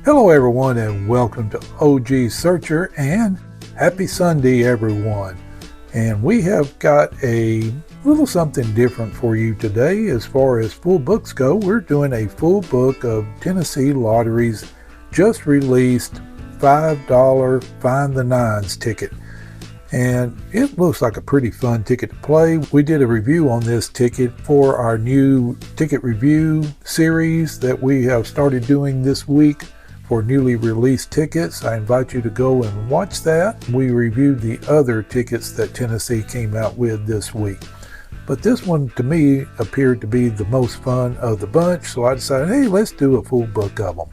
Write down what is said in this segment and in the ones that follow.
Hello everyone and welcome to OG Searcher and happy Sunday everyone. And we have got a little something different for you today as far as full books go. We're doing a full book of Tennessee Lottery's just released $5 Find the Nines ticket. And it looks like a pretty fun ticket to play. We did a review on this ticket for our new ticket review series that we have started doing this week for newly released tickets. I invite you to go and watch that. We reviewed the other tickets that Tennessee came out with this week. But this one to me appeared to be the most fun of the bunch, so I decided, hey, let's do a full book of them.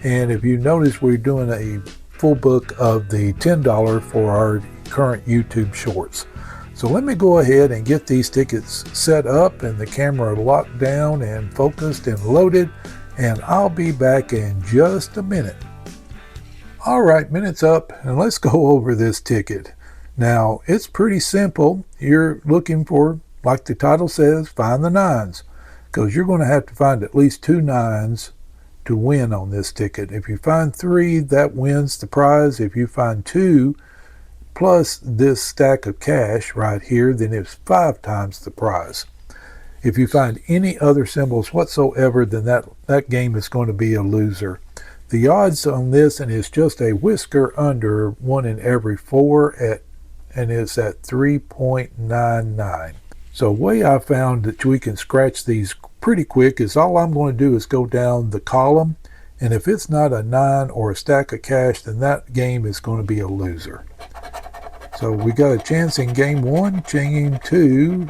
And if you notice, we're doing a full book of the $10 for our current YouTube shorts. So let me go ahead and get these tickets set up and the camera locked down and focused and loaded, and I'll be back in just a minute. All right, minute's up, and let's go over this ticket. Now, it's pretty simple. You're looking for, like the title says, find the nines, because you're going to have to find at least 2 nines to win on this ticket. If you find 3, that wins the prize. If you find 2 plus this stack of cash right here, then it's 5 times the prize. If you find any other symbols whatsoever, then that game is going to be a loser. The odds on this, and it's just a whisker under 1 in every 4, and it's at 3.99. So the way I found that we can scratch these pretty quick is all I'm going to do is go down the column, and if it's not a 9 or a stack of cash, then that game is going to be a loser. So we got a chance in game 1, game 2,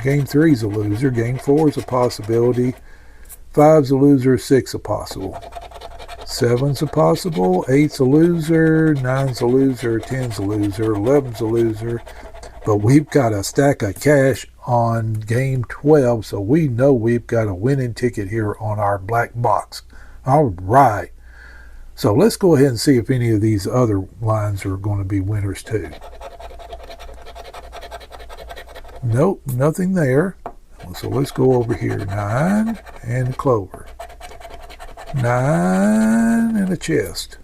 game 3 is a loser, game 4 is a possibility, 5's a loser, 6 a possible, 7's a possible, 8's a loser, 9's a loser, 10's a loser, 11's a loser. But we've got a stack of cash on game 12, so we know we've got a winning ticket here on our black box. All right. So let's go ahead and see if any of these other lines are going to be winners too. Nope, nothing there. So let's go over here. 9 and a clover. 9 and a chest.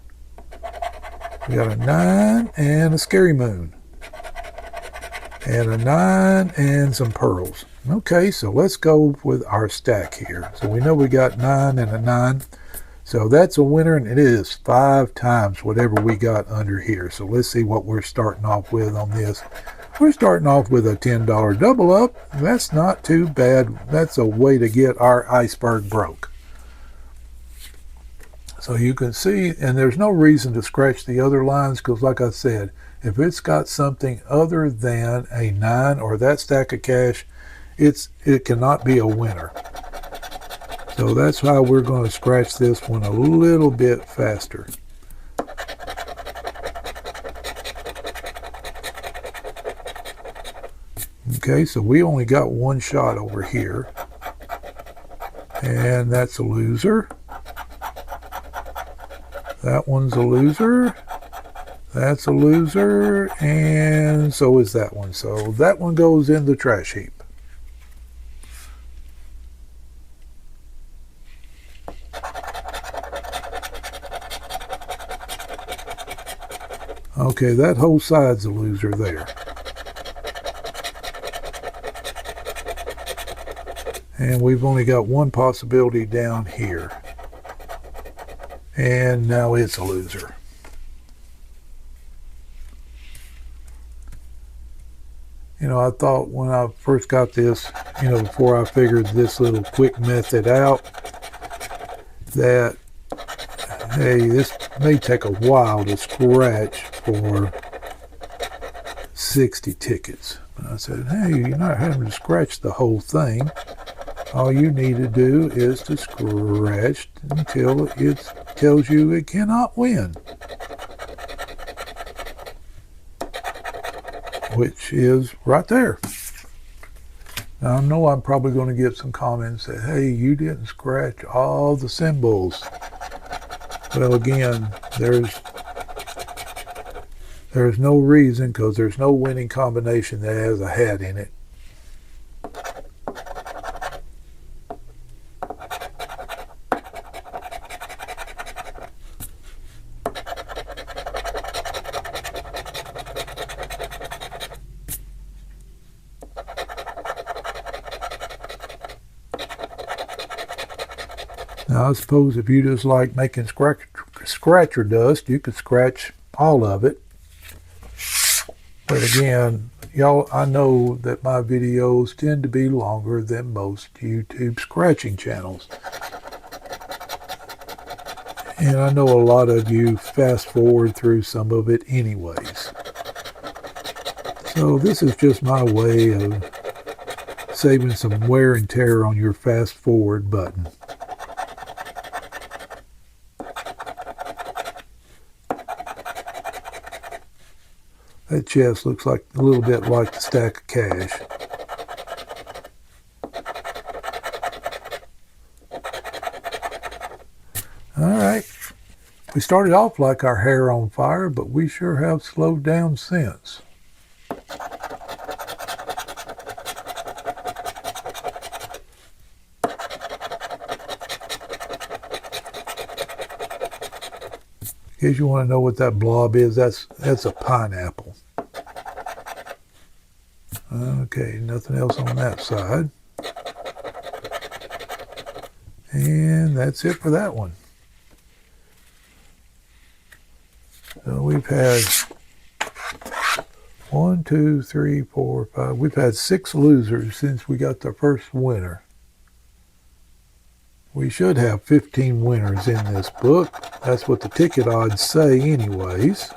We got a 9 and a scary moon. And a 9 and some pearls. Okay, so let's go with our stack here. So we know we got 9 and a 9. So that's a winner, and it is 5 times whatever we got under here. So let's see what we're starting off with on this. We're starting off with a $10 double up. That's not too bad. That's a way to get our iceberg broke. So you can see, and there's no reason to scratch the other lines because like I said, if it's got something other than a 9 or that stack of cash, it cannot be a winner. So that's how we're going to scratch this one a little bit faster. Okay, so we only got 1 shot over here. And that's a loser. That one's a loser. That's a loser. And so is that one. So that one goes in the trash heap. Okay, that whole side's a loser there. And we've only got 1 possibility down here. And now it's a loser. You know, I thought when I first got this, before I figured this little quick method out, that, hey, this may take a while to scratch for 60 tickets. And I said, hey, you're not having to scratch the whole thing. All you need to do is to scratch until it tells you it cannot win. Which is right there. Now I know I'm probably going to get some comments that, hey, you didn't scratch all the symbols. Well, again, there's no reason, because there's no winning combination that has a hat in it. Now I suppose if you just like making scratcher dust, you could scratch all of it. But again, y'all, I know that my videos tend to be longer than most YouTube scratching channels. And I know a lot of you fast forward through some of it anyways. So this is just my way of saving some wear and tear on your fast forward button. That chest looks like a little bit like the stack of cash. All right. We started off like our hair on fire, but we sure have slowed down since. In case you want to know what that blob is, that's a pineapple. Okay, nothing else on that side. And that's it for that one. So we've had 1, 2, 3, 4, 5. We've had 6 losers since we got the first winner. We should have 15 winners in this book. That's what the ticket odds say anyways.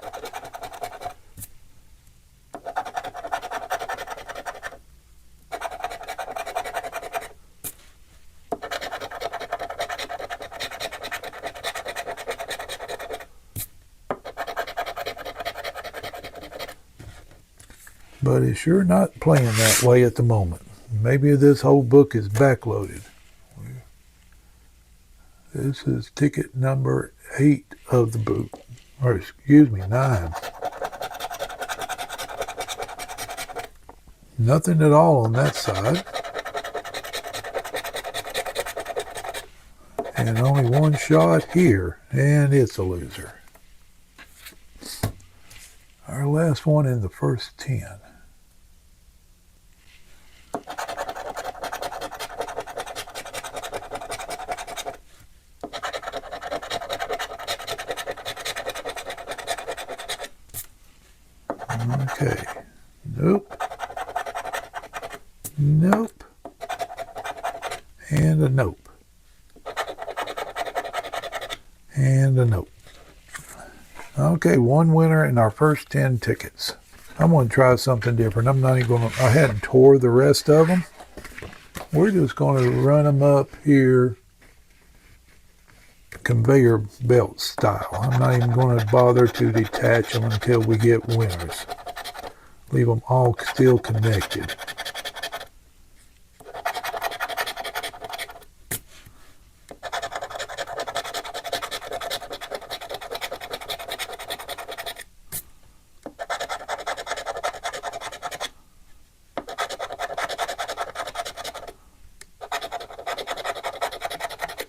But it's sure not playing that way at the moment. Maybe this whole book is backloaded. This is ticket number 8 of the book, or excuse me, 9. Nothing at all on that side. And only one shot here, and it's a loser. Our last one in the first 10. Okay. Nope. Nope. And a nope. And a nope. Okay, one winner in our first 10 tickets. I'm going to try something different. I'm not even going to, I hadn't tore the rest of them. We're just going to run them up here conveyor belt style. I'm not even going to bother to detach them until we get winners. Leave them all still connected.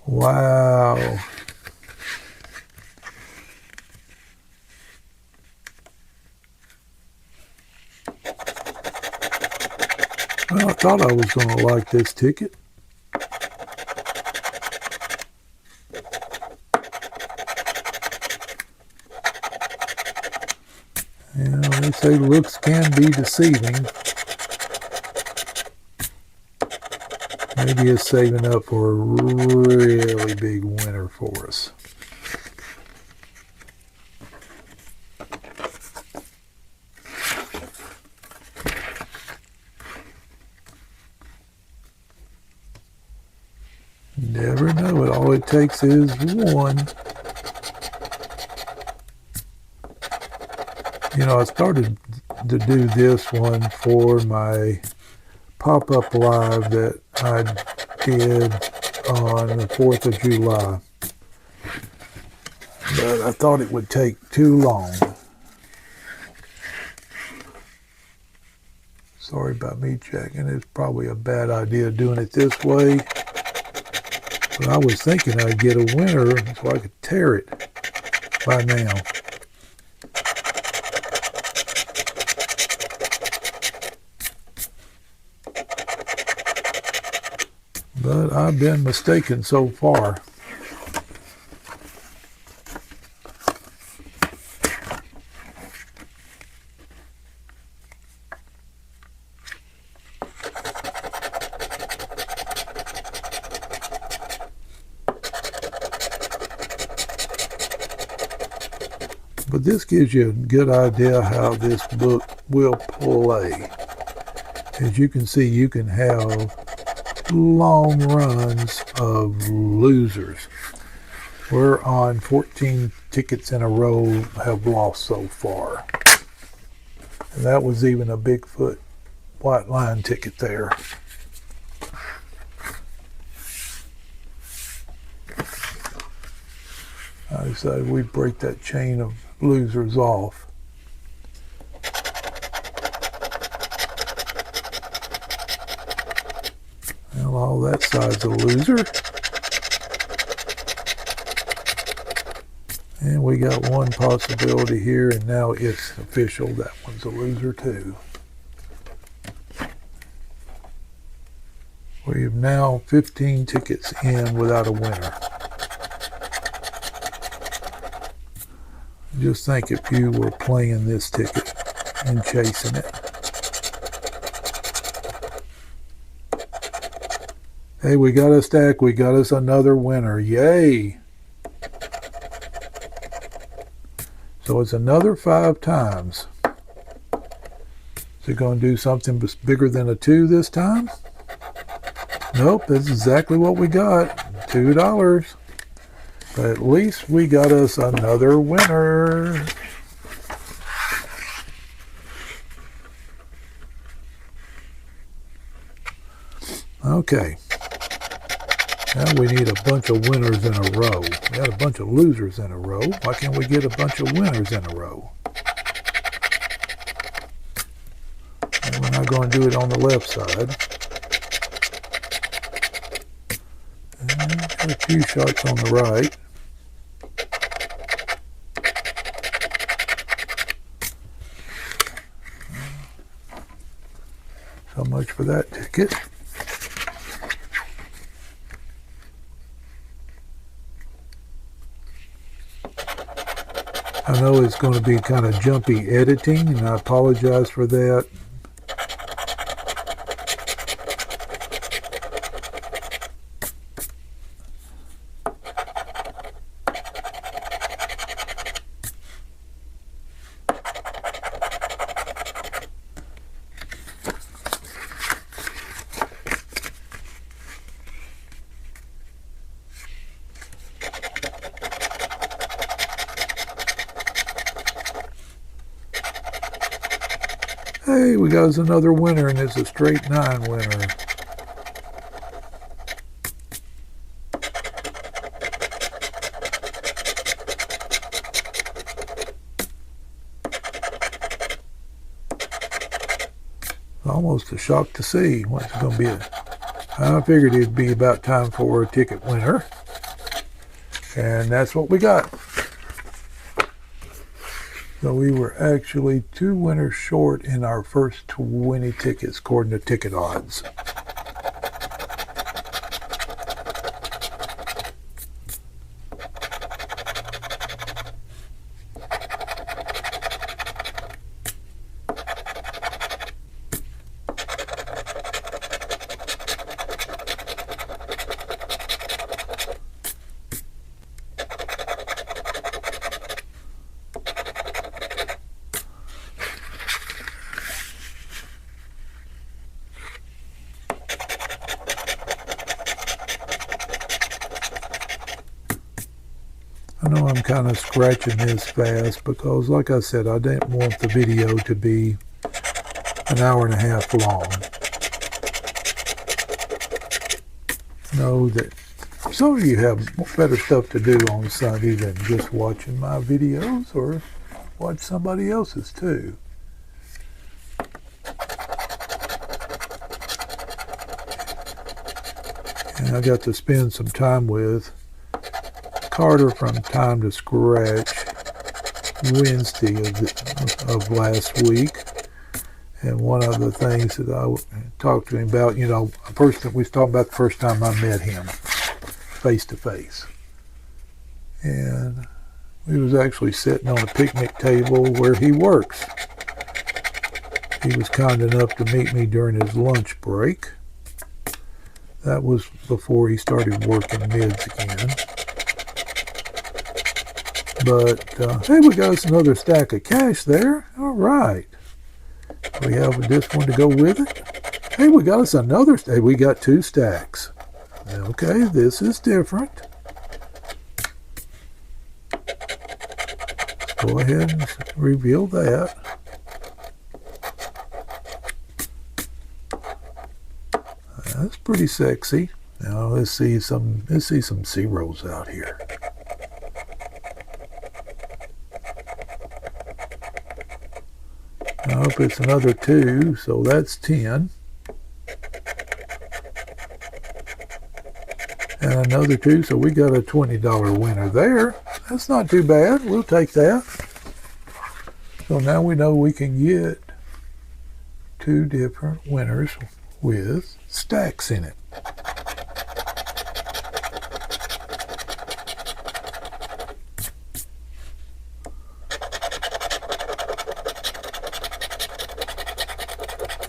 Wow. Well, I thought I was going to like this ticket. You know, they say looks can be deceiving. Maybe it's saving up for a really big winner for us. Never know it. All it takes is one. You know, I started to do this one for my pop-up live that I did on the 4th of July. But I thought it would take too long. Sorry about me checking. It's probably a bad idea doing it this way. But I was thinking I'd get a winner so I could tear it by now. But I've been mistaken so far. But this gives you a good idea how this book will play. As you can see, you can have long runs of losers. We're on 14 tickets in a row have lost so far. And that was even a Bigfoot white line ticket there. I decided we'd break that chain of losers off. Well, all that side's a loser. And we got one possibility here, and now it's official. That one's a loser too. We have now 15 tickets in without a winner. Just think if you were playing this ticket and chasing it. Hey, we got a stack. We got us another winner. Yay! So it's another 5 times. Is it going to do something bigger than a 2 this time? Nope, that's exactly what we got. $2. But at least we got us another winner. Okay. Now we need a bunch of winners in a row. We got a bunch of losers in a row. Why can't we get a bunch of winners in a row? And we're not going to do it on the left side. And got a few shots on the right. So much for that ticket. I know it's going to be kind of jumpy editing, and I apologize for that. Hey, we got us another winner, and it's a straight 9 winner. Almost a shock to see what's going to be. I figured it'd be about time for a ticket winner, and that's what we got. So we were actually 2 winners short in our first 20 tickets, according to Ticket Odds. I know I'm kind of scratching this fast because, like I said, I didn't want the video to be an hour and a half long. I know that some of you have better stuff to do on Sunday than just watching my videos, or watch somebody else's too. And I got to spend some time with Carter from Time to Scratch Wednesday of last week. And one of the things that I talked to him about, we was talking about the first time I met him face to face. And we was actually sitting on a picnic table where he works. He was kind enough to meet me during his lunch break. That was before he started working mids again. But hey, we got us another stack of cash there. All right. We have this one to go with it. Hey, we got us another. Hey, we got 2 stacks. Okay, this is different. Let's go ahead and reveal that. That's pretty sexy. Now let's see some zeros out here. I hope it's another 2, so that's 10. And another 2, so we got a $20 winner there. That's not too bad. We'll take that. So now we know we can get 2 different winners with stacks in it.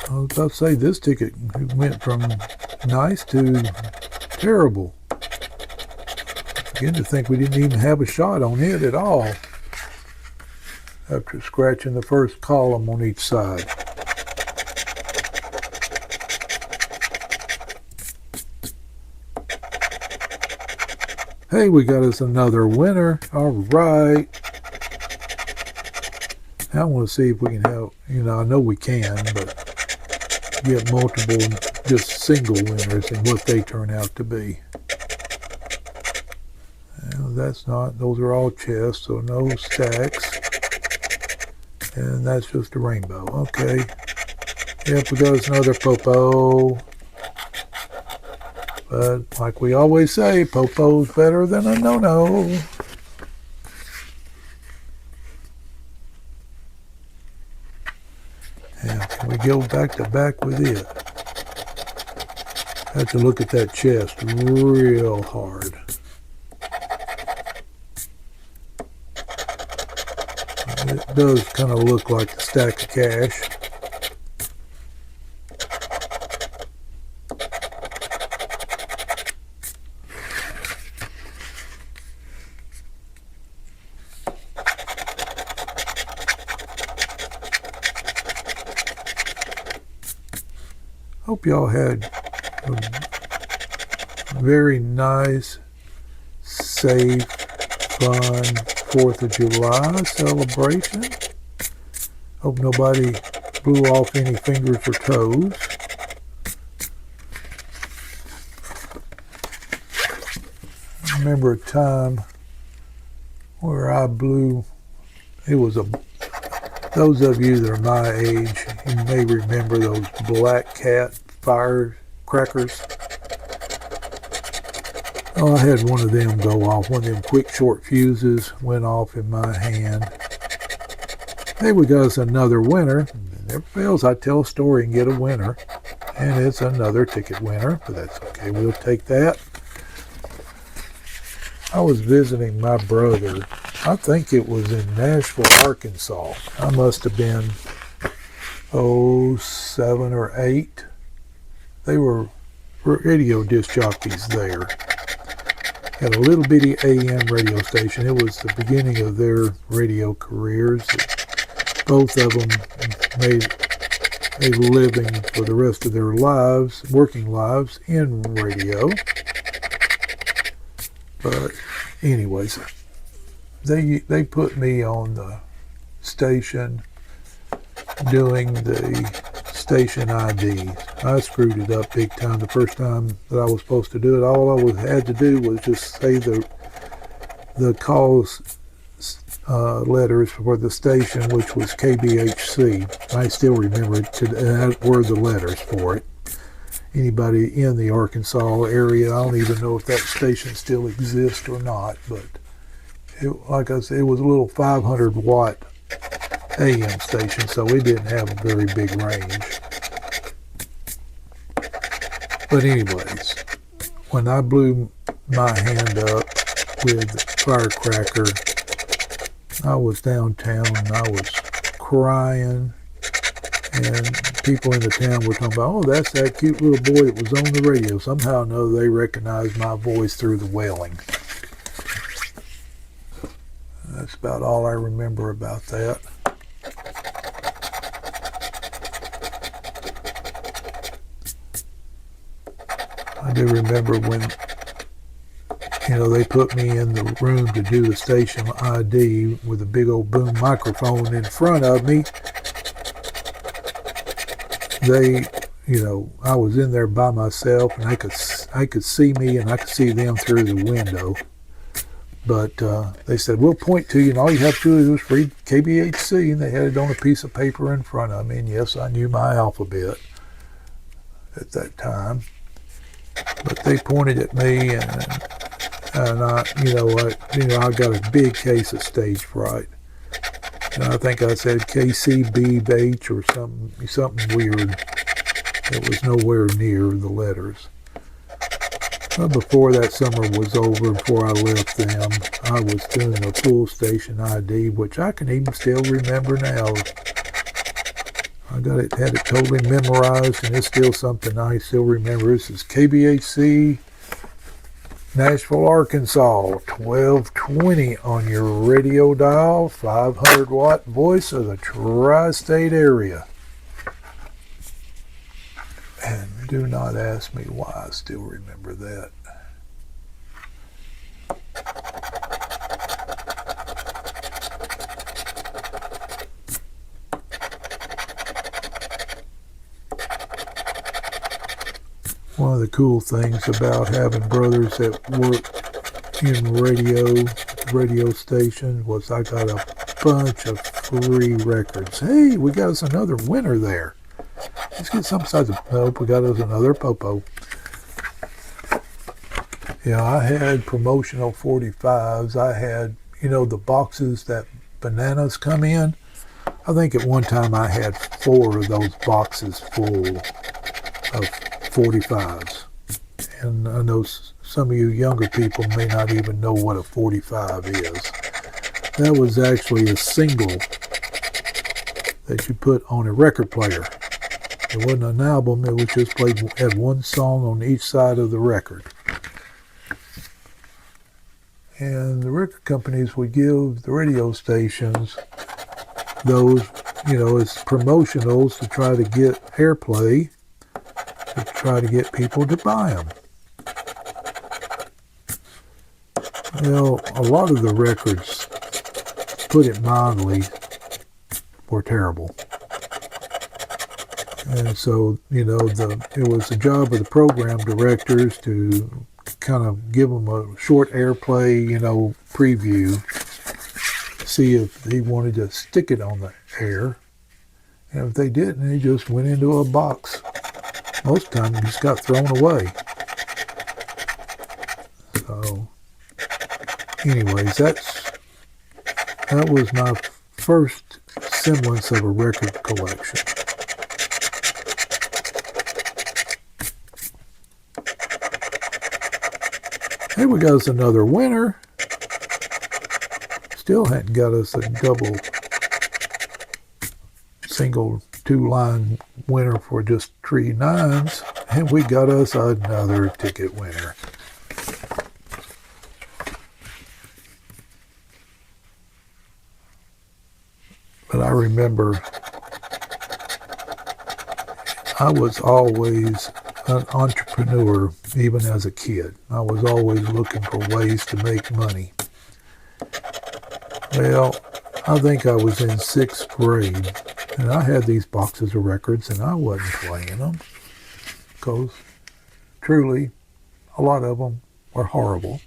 I was about to say this ticket went from nice to terrible. Begin to think we didn't even have a shot on it at all after scratching the first column on each side. Hey, we got us another winner. All right. Now I want to see if we can have, I know we can, but get multiple, just single winners and what they turn out to be. That's not, those are all chests, so no stacks. And that's just a rainbow. Okay. Yep, we got us another popo. But like we always say, popo's better than a no-no. And can we go back to back with it? I have to look at that chest real hard. It does kind of look like a stack of cash. Hope y'all had a very nice, safe, fun 4th of July celebration. Hope nobody blew off any fingers or toes. I remember a time where I blew, those of you that are my age, you may remember those Black Cat firecrackers. Oh, I had one of them go off. One of them quick short fuses went off in my hand. Hey, we got us another winner. It never fails. I tell a story and get a winner. And it's another ticket winner, but that's okay. We'll take that. I was visiting my brother. I think it was in Nashville, Arkansas. I must have been, 7 or 8. They were radio disc jockeys there. Had a little bitty AM radio station. It was the beginning of their radio careers. Both of them made a living for the rest of their lives, working lives, in radio. But anyways, they put me on the station doing the station IDs. I screwed it up big time the first time that I was supposed to do it. All I had to do was just say the calls letters for the station, which was KBHC. I still remember it. Were the letters for it. Anybody in the Arkansas area, I don't even know if that station still exists or not, but like I said, it was a little 500 watt AM station, so it didn't have a very big range. But anyways, when I blew my hand up with firecracker, I was downtown and I was crying, and people in the town were talking about, oh, that's that cute little boy that was on the radio. Somehow or another they recognized my voice through the wailing. That's about all I remember about that. I do remember when, they put me in the room to do the station ID with a big old boom microphone in front of me. I was in there by myself, and I could see me, and I could see them through the window. But they said, we'll point to you, and all you have to do is read KBHC, and they had it on a piece of paper in front of me. And yes, I knew my alphabet at that time. But they pointed at me, and I got a big case of stage fright. And I think I said KCBH or something weird. It was nowhere near the letters. But before that summer was over, before I left them, I was doing a full station ID, which I can even still remember now. I had it totally memorized, and it's still something I still remember. This is KBHC, Nashville, Arkansas, 1220 on your radio dial, 500-watt voice of the tri-state area. And do not ask me why I still remember that. One of the cool things about having brothers that work in radio stations was I got a bunch of free records. Hey, we got us another winner there. Let's get some size of, nope, we got us another popo. Yeah, I had promotional 45s. I had, the boxes that bananas come in. I think at one time I had 4 of those boxes full of 45s. And I know some of you younger people may not even know what a 45 is. That was actually a single that you put on a record player. It wasn't an album, it was just had one song on each side of the record. And the record companies would give the radio stations those, as promotionals to try to get airplay, to try to get people to buy them. Well, a lot of the records, put it mildly, were terrible. And so, it was the job of the program directors to kind of give them a short airplay, preview, see if he wanted to stick it on the air. And if they didn't, he just went into a box. Most of the time, he just got thrown away. So, anyways, that was my first semblance of a record collection. Hey, we got us another winner. Still hadn't got us a double, single, 2-line winner for just 3 nines. And we got us another ticket winner. But I remember I was always an entrepreneur, even as a kid. I was always looking for ways to make money. Well, I think I was in 6th grade, and I had these boxes of records, and I wasn't playing them, because truly, a lot of them were horrible.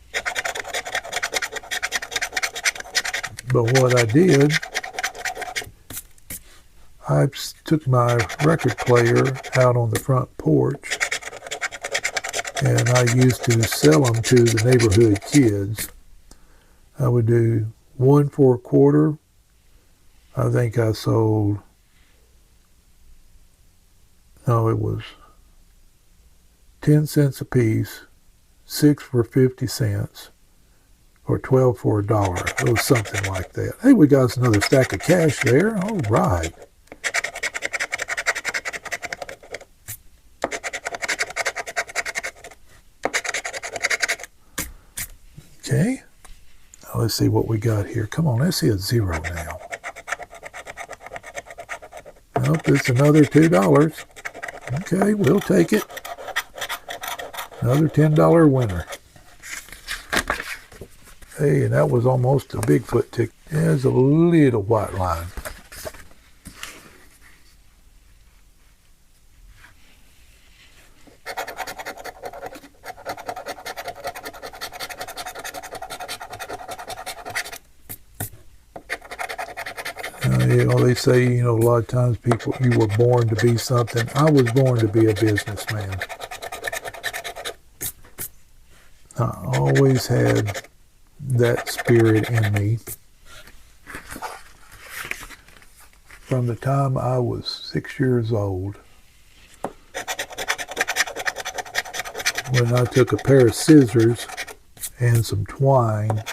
But what I did, I took my record player out on the front porch, and I used to sell them to the neighborhood kids. I would do 1 for a quarter. I think I sold, it was 10 cents a piece, 6 for 50 cents, or 12 for $1. It was something like that. Hey, we got us another stack of cash there. All right. Okay. Let's see what we got here. Come on, let's see a zero now. Nope, it's another $2. Okay, we'll take it. Another $10 winner. Hey, and that was almost a Bigfoot ticket. There's a little white line. They say, a lot of times you were born to be something. I was born to be a businessman. I always had that spirit in me. From the time I was 6 years old, when I took a pair of scissors and some twine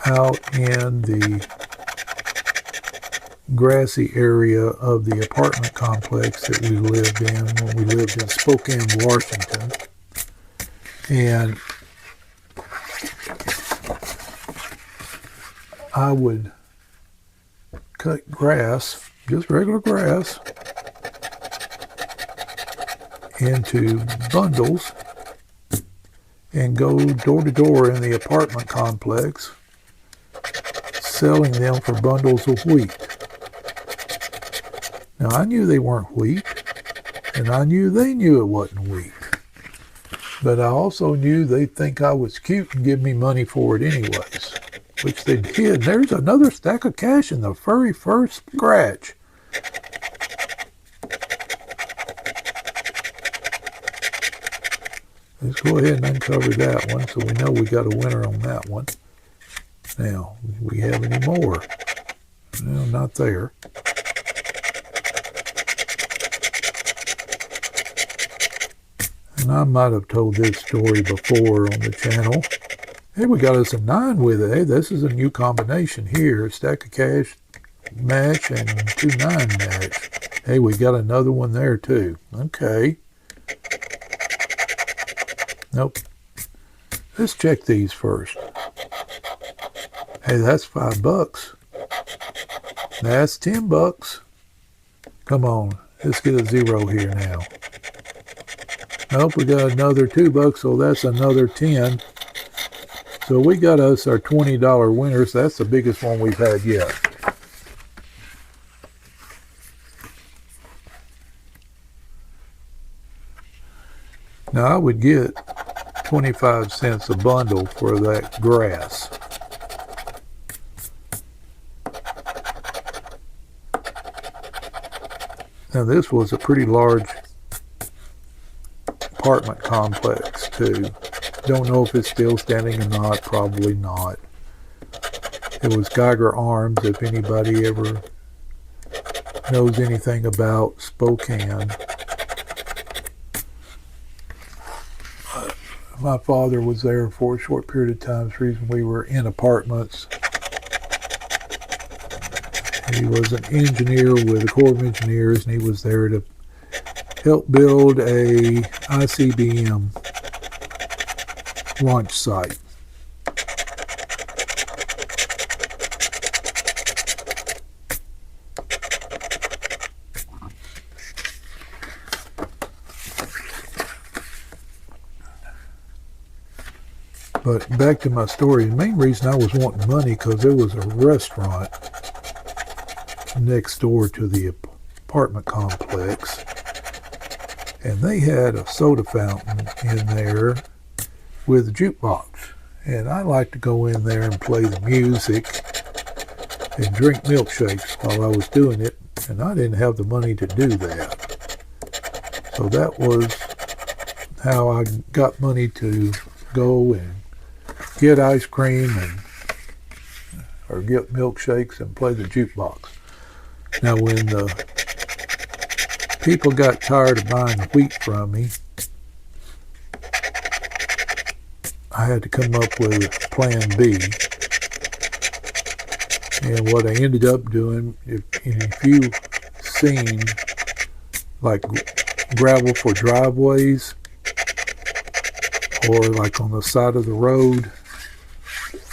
out in the grassy area of the apartment complex that we lived in when we lived in Spokane, Washington. And I would cut grass, just regular grass, into bundles and go door to door in the apartment complex selling them for bundles of wheat. Now, I knew they weren't wheat, and I knew they knew it wasn't wheat. But I also knew they'd think I was cute and give me money for it anyways, which they did. There's another stack of cash in the very first scratch. Let's go ahead and uncover that one so we know we got a winner on that one. Now, do we have any more? No, not there. And I might have told this story before on the channel. Hey, we got us a 9 with it. Hey, this is a new combination here. Stack of cash match and 2-9 match. Hey, we got another one there too. Okay. Nope. Let's check these first. Hey, that's $5. That's $10. Come on, let's get a zero here now. Nope, we got another $2, so that's another 10. So we got us our $20 winners. That's the biggest one we've had yet. Now I would get 25 cents a bundle for that grass. Now this was a pretty large apartment complex too. Don't know if it's still standing or not, probably not. It was Geiger Arms, if anybody ever knows anything about Spokane. My father was there for a short period of time. That's the reason we were in apartments. He was an engineer with the Corps of Engineers, and he was there to help build a ICBM launch site. But back to my story, the main reason I was wanting money because there was a restaurant next door to the apartment complex, and they had a soda fountain in there with a jukebox, and I like to go in there and play the music and drink milkshakes while I was doing it, and I didn't have the money to do that. So that was how I got money to go and get ice cream or get milkshakes and play the jukebox. Now when the people got tired of buying wheat from me, I had to come up with plan B. And what I ended up doing, if you've seen like gravel for driveways or like on the side of the road,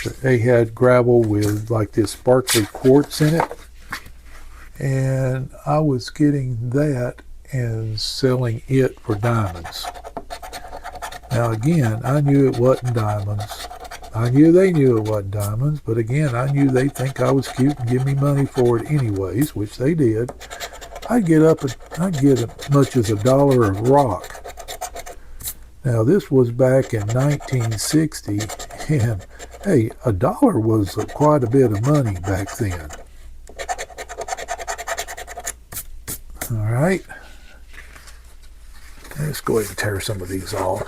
They had gravel with like this sparkly quartz in it. And I was getting that and selling it for diamonds. Now again, I knew it wasn't diamonds. I knew they knew it wasn't diamonds, but again, I knew they'd think I was cute and give me money for it anyways, which they did. I'd get as much as $1 of rock. Now this was back in 1960, and hey, $1 was quite a bit of money back then. All right, let's go ahead and tear some of these off.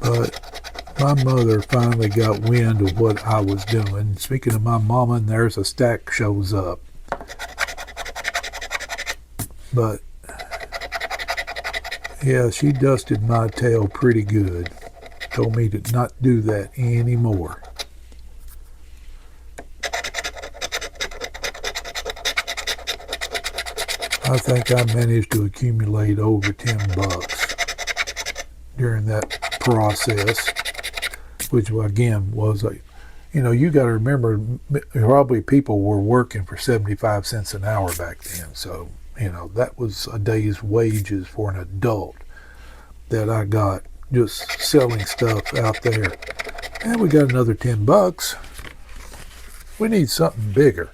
But my mother finally got wind of what I was doing. Speaking of my mama, and there's a stack shows up. But yeah, she dusted my tail pretty good. Told me to not do that anymore. I think I managed to accumulate over $10 during that process, which again was you got to remember, probably people were working for 75 cents an hour back then. So, that was a day's wages for an adult that I got just selling stuff out there. And we got another $10. We need something bigger.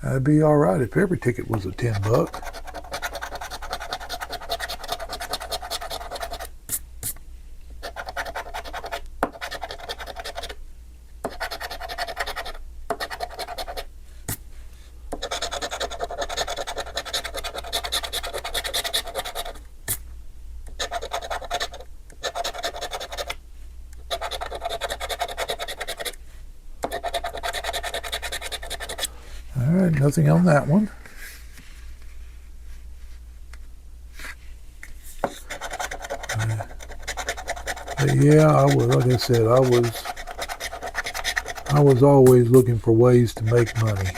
That'd be all right if every ticket was a $10. All right, nothing on that one. But yeah, like I said, I was always looking for ways to make money.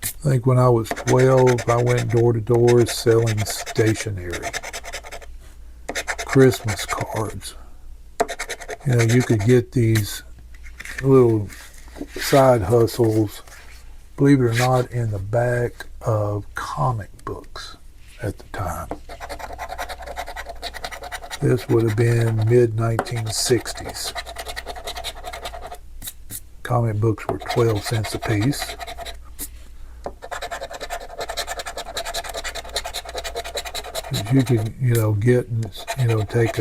I think when I was 12, I went door to door selling stationery, Christmas cards. You could get these little side hustles, believe it or not, in the back of comic books at the time. This would have been mid-1960s. Comic books were 12 cents a piece. You could, get and, take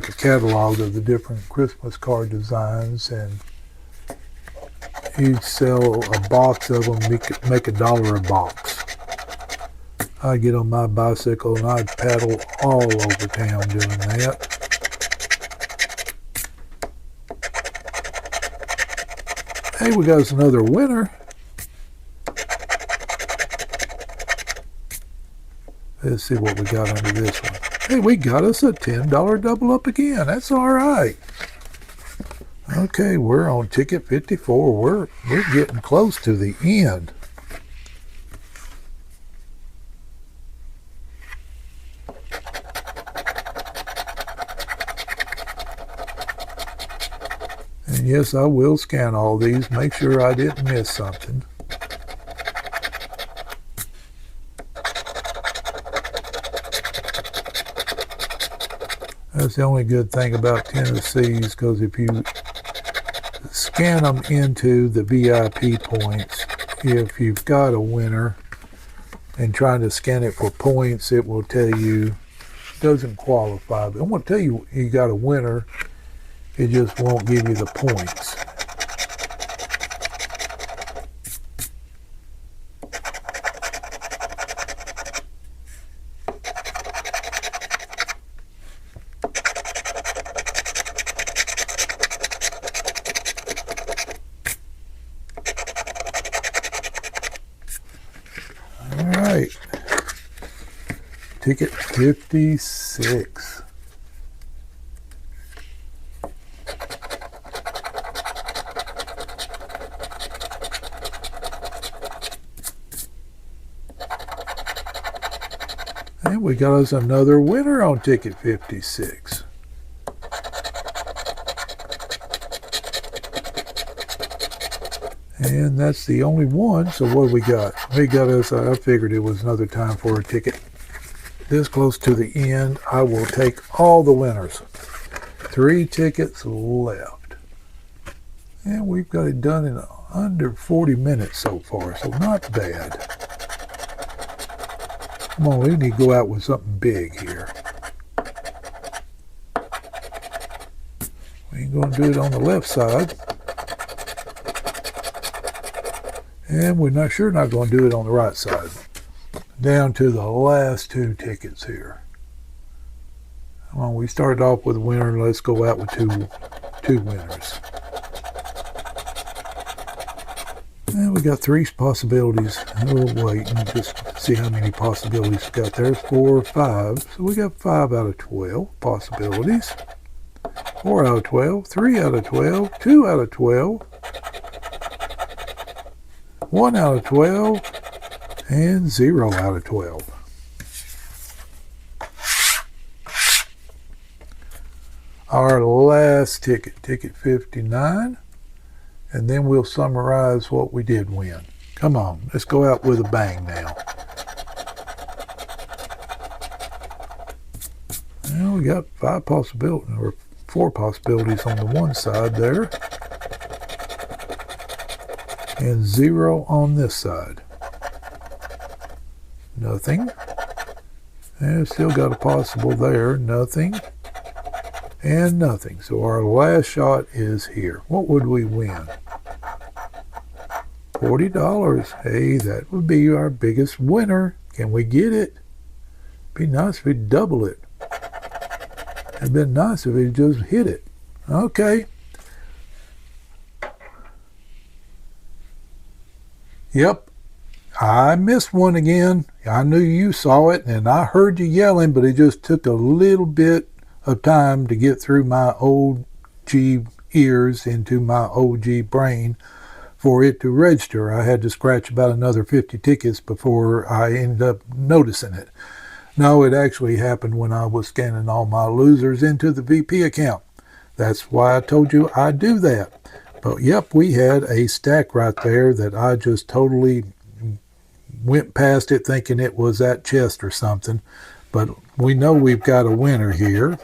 a catalog of the different Christmas card designs, and you'd sell a box of them, make $1 a box. I'd get on my bicycle and I'd paddle all over town doing that. Hey, we got us another winner. Let's see what we got under this one. Hey, we got us a $10 double up again. That's all right. Okay, we're on ticket 54. We're getting close to the end. And yes, I will scan all these, make sure I didn't miss something. That's the only good thing about Tennessee's, because if you scan them into the VIP points, if you've got a winner and trying to scan it for points, it will tell you doesn't qualify. But I want to tell you, you got a winner, it just won't give you the points. All right. ticket 56. And we got us another winner on ticket 56. And that's the only one. So what do we got? We got us, I figured it was another time for a ticket. This close to the end, I will take all the winners. 3 tickets left. And we've got it done in under 40 minutes so far, so not bad. Come on, we need to go out with something big here. We ain't going to do it on the left side. And we're not going to do it on the right side. Down to the last 2 tickets here. Come on, we started off with a winner. Let's go out with two winners. And we got 3 possibilities. We'll wait and just see how many possibilities we got. There's 4 or 5. So we got 5 out of 12 possibilities. 4 out of 12, 3 out of 12, 2 out of 12, 1 out of 12, and 0 out of 12. Our last ticket, ticket 59, and then we'll summarize what we did win. Come on, let's go out with a bang now. Well, we got 5 possibilities, or 4 possibilities on the one side there, and 0 on this side. Nothing. And still got a possible there. Nothing. And nothing. So our last shot is here. What would we win? $40. Hey, that would be our biggest winner. Can we get it? Be nice if we double it. It'd been nice if we just hit it. Okay. Yep. I missed one again. I knew you saw it and I heard you yelling, but it just took a little bit of time to get through my OG ears into my OG brain for it to register. I had to scratch about another 50 tickets before I ended up noticing it. No, it actually happened when I was scanning all my losers into the VP account. That's why I told you I'd do that. But yep, we had a stack right there that I just totally went past it thinking it was that chest or something. But we know we've got a winner here.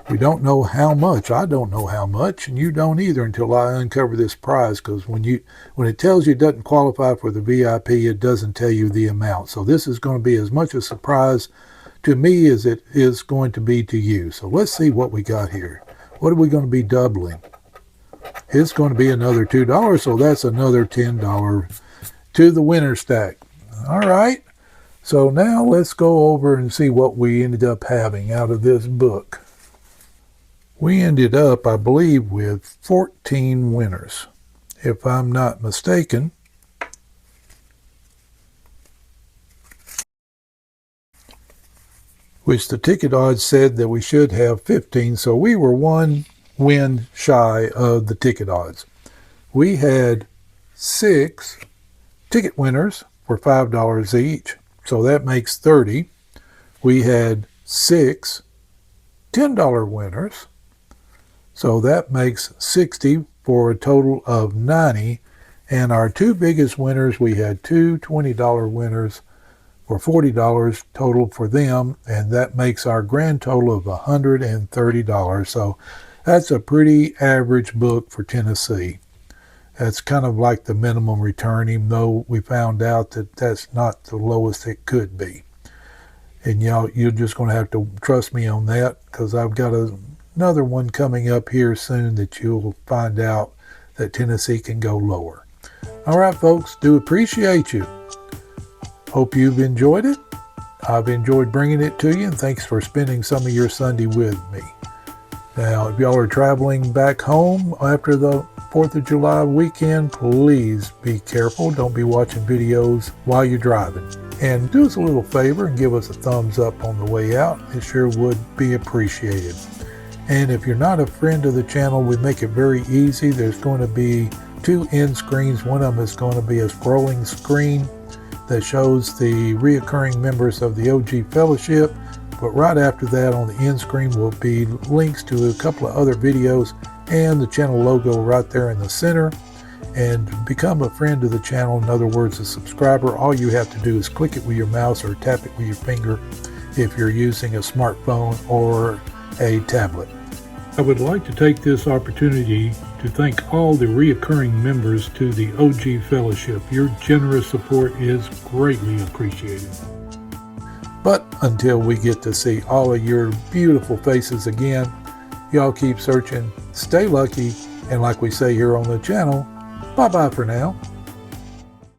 We don't know how much. I don't know how much, and you don't either until I uncover this prize, because when it tells you it doesn't qualify for the VIP, it doesn't tell you the amount. So this is going to be as much a surprise to me as it is going to be to you. So let's see what we got here. What are we going to be doubling? It's going to be another $2, so that's another $10 to the winner stack. All right, so now let's go over and see what we ended up having out of this book. We ended up, I believe, with 14 winners, if I'm not mistaken. Which the ticket odds said that we should have 15, so we were 1 win shy of the ticket odds. We had 6 ticket winners for $5 each, so that makes 30. We had 6 $10 winners, so that makes 60 for a total of 90. And our 2 biggest winners, we had 2 $20 winners for $40 total for them, and that makes our grand total of $130. So that's a pretty average book for Tennessee. That's kind of like the minimum return, even though we found out that that's not the lowest it could be. And you're just going to have to trust me on that, because I've got another one coming up here soon that you'll find out that Tennessee can go lower. All right, folks, do appreciate you. Hope you've enjoyed it. I've enjoyed bringing it to you, and thanks for spending some of your Sunday with me. Now, if y'all are traveling back home after the 4th of July weekend, please be careful. Don't be watching videos while you're driving. And do us a little favor and give us a thumbs up on the way out. It sure would be appreciated. And if you're not a friend of the channel, we make it very easy. There's going to be two end screens. One of them is going to be a scrolling screen that shows the reoccurring members of the OG Fellowship. But right after that on the end screen will be links to a couple of other videos and the channel logo right there in the center. And to become a friend of the channel, in other words, a subscriber, all you have to do is click it with your mouse or tap it with your finger if you're using a smartphone or a tablet. I would like to take this opportunity to thank all the reoccurring members to the OG Fellowship. Your generous support is greatly appreciated. But until we get to see all of your beautiful faces again, y'all keep searching, stay lucky, and like we say here on the channel, bye-bye for now.